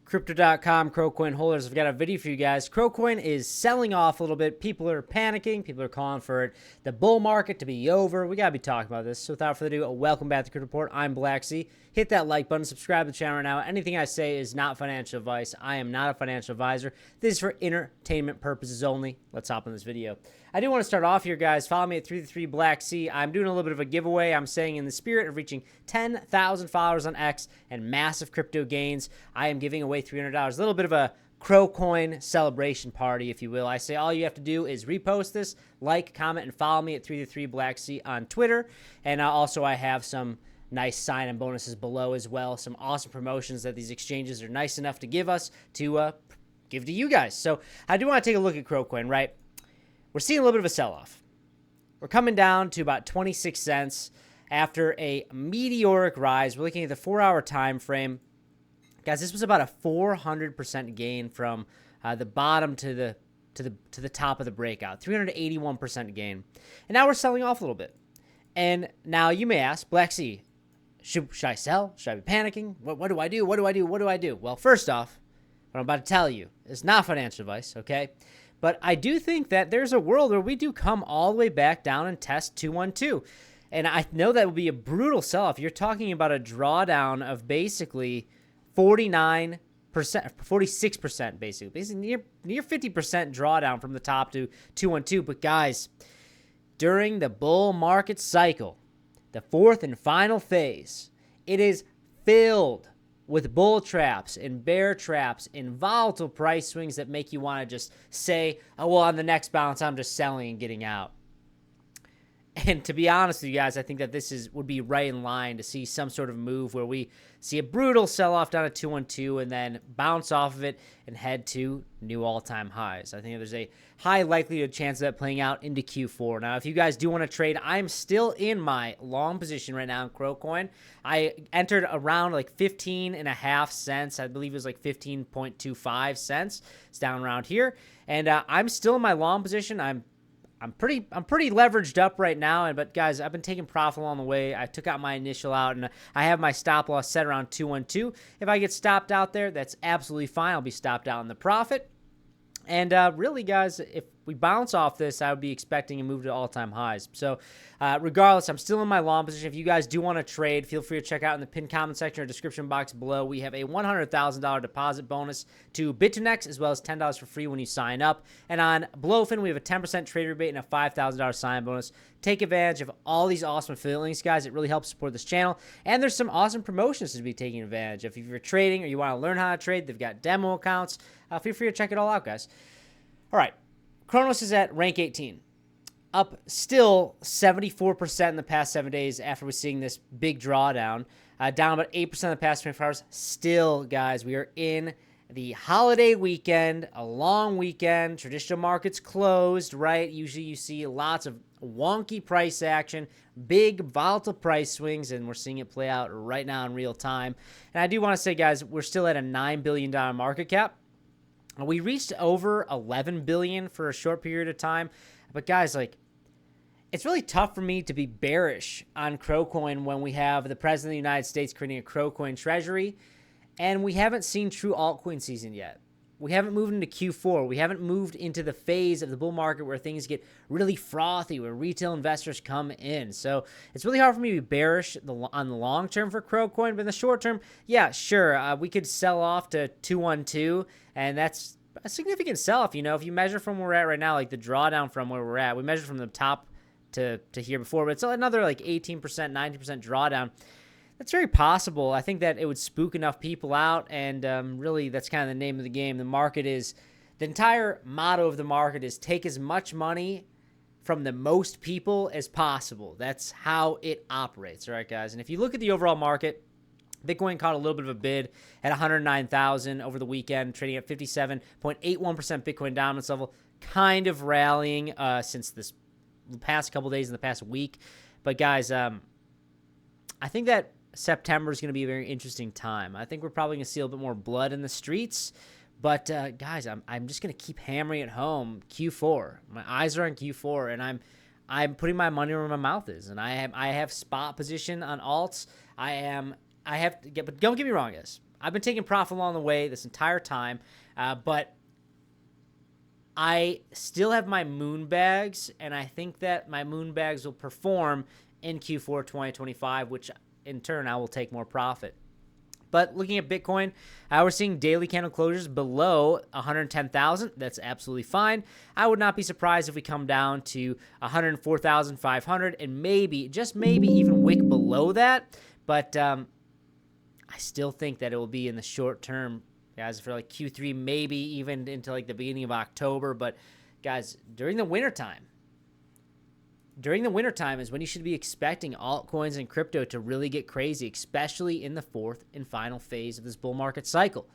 Crypto.com Crowcoin holders, I've got a video for you guys. Crowcoin is selling off a little bit. People are panicking. People are calling for the bull market to be over. We got to be talking about this. So without further ado, welcome back to Crypto Report. I'm Blacksea. Hit that like button. Subscribe to the channel right now. Anything I say is not financial advice. I am not a financial advisor. This is for entertainment purposes only. Let's hop in this video. I do want to start off here, guys. Follow me at 333 Blacksea. I'm doing a little bit of a giveaway. I'm saying in the spirit of reaching 10,000 followers on X and massive crypto gains, I am giving away $300. A little bit of a Crowcoin celebration party, if you will. I say all you have to do is repost this, like, comment, and follow me at 333 Blacksea on Twitter. And also I have some nice sign-in bonuses below as well. Some awesome promotions that these exchanges are nice enough to give us to give to you guys. So I do want to take a look at Crowcoin, right? We're seeing a little bit of a sell-off. We're coming down to about 26 cents after a meteoric rise. We're looking at the 4-hour time frame. Guys, this was about a 400% gain from the bottom to the top of the breakout. 381% gain. And now we're selling off a little bit. And now you may ask, Blacksea, should I sell? Should I be panicking? What do I do? What do I do? What do I do? Well, first off, what I'm about to tell you is not financial advice, okay? But I do think that there's a world where we do come all the way back down and test 212. And I know that would be a brutal sell-off. You're talking about a drawdown of basically 49%, 46% basically near 50% drawdown from the top to 212. But guys, during the bull market cycle, the fourth and final phase, it is filled with bull traps and bear traps and volatile price swings that make you want to just say, oh, well, on the next bounce, I'm just selling and getting out. And to be honest with you guys, I think that this would be right in line to see some sort of move where we see a brutal sell-off down at 212 and then bounce off of it and head to new all-time highs. I think there's a high likelihood chance of that playing out into Q4. Now, if you guys do want to trade, I'm still in my long position right now in Crowcoin. I entered around like 15.5 cents. I believe it was like 15.25 cents. It's down around here. And I'm still in my long position. I'm pretty leveraged up right now, but guys, I've been taking profit along the way. I took out my initial out, and I have my stop loss set around 212. If I get stopped out there, that's absolutely fine. I'll be stopped out in the profit. And really, guys, if we bounce off this, I would be expecting a move to all-time highs. So regardless, I'm still in my long position. If you guys do want to trade, feel free to check out in the pinned comment section or description box below. We have a $100,000 deposit bonus to Bit2Next, as well as $10 for free when you sign up. And on Blowfin, we have a 10% trade rebate and a $5,000 sign bonus. Take advantage of all these awesome affiliate links, guys. It really helps support this channel. And there's some awesome promotions to be taking advantage of. If you're trading or you want to learn how to trade, they've got demo accounts. Feel free to check it all out, guys. All right. Kronos is at rank 18. Up still 74% in the past 7 days after we're seeing this big drawdown. Down about 8% in the past 24 hours. Still, guys, we are in the holiday weekend, a long weekend. Traditional markets closed, right? Usually you see lots of wonky price action, big volatile price swings, and we're seeing it play out right now in real time. And I do want to say, guys, we're still at a $9 billion market cap. We reached over 11 billion for a short period of time. But guys, like, it's really tough for me to be bearish on Crowcoin when we have the President of the United States creating a Crowcoin treasury, and we haven't seen true altcoin season yet. We haven't moved into Q4. We haven't moved into the phase of the bull market where things get really frothy, where retail investors come in. So it's really hard for me to be bearish on the long term for Crowcoin. But in the short term, yeah, sure, we could sell off to 212, and that's a significant sell-off. You know, if you measure from where we're at right now, like the drawdown from where we're at, we measured from the top to here before, but it's another like 18%, 90% drawdown. That's very possible. I think that it would spook enough people out, and really that's kind of the name of the game. The entire motto of the market is take as much money from the most people as possible. That's how it operates, all right, guys? And if you look at the overall market, Bitcoin caught a little bit of a bid at 109,000 over the weekend, trading at 57.81% Bitcoin dominance level, kind of rallying since the past couple days in the past week. But guys, I think that September is going to be a very interesting time. I think we're probably going to see a little bit more blood in the streets. But guys, I'm just going to keep hammering it home. Q4. My eyes are on Q4, and I'm putting my money where my mouth is. And I have spot position on alts. I have to get, but don't get me wrong, guys. I've been taking profit along the way this entire time, but I still have my moon bags, and I think that my moon bags will perform in Q4 2025, which in turn I will take more profit. But looking at Bitcoin, we're seeing daily candle closures below 110,000. That's absolutely fine. I would not be surprised if we come down to 104,500 and maybe, just maybe even wick below that. But I still think that it will be in the short term, guys, for like Q3, maybe even into like the beginning of October. But guys, during the wintertime is when you should be expecting altcoins and crypto to really get crazy, especially in the fourth and final phase of this bull market cycle.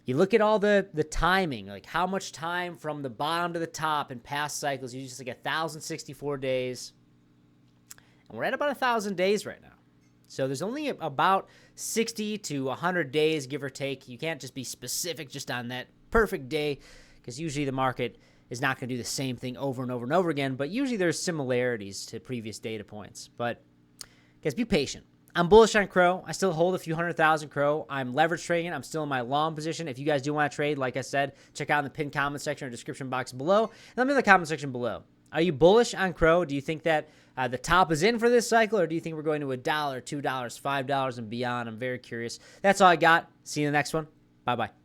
You look at all the timing, like how much time from the bottom to the top in past cycles, usually just like 1,064 days. And we're at about 1,000 days right now. So there's only about 60 to 100 days, give or take. You can't just be specific just on that perfect day, because usually the market is not going to do the same thing over and over and over again, but usually there's similarities to previous data points. But guys, be patient. I'm bullish on Crow. I still hold a few 100,000 Crow. I'm leverage trading. I'm still in my long position. If you guys do want to trade, like I said, check out in the pinned comment section or description box below. Let me know in the comment section below. Are you bullish on Crow? Do you think that the top is in for this cycle, or do you think we're going to $1, $2, $5, and beyond? I'm very curious. That's all I got. See you in the next one. Bye-bye.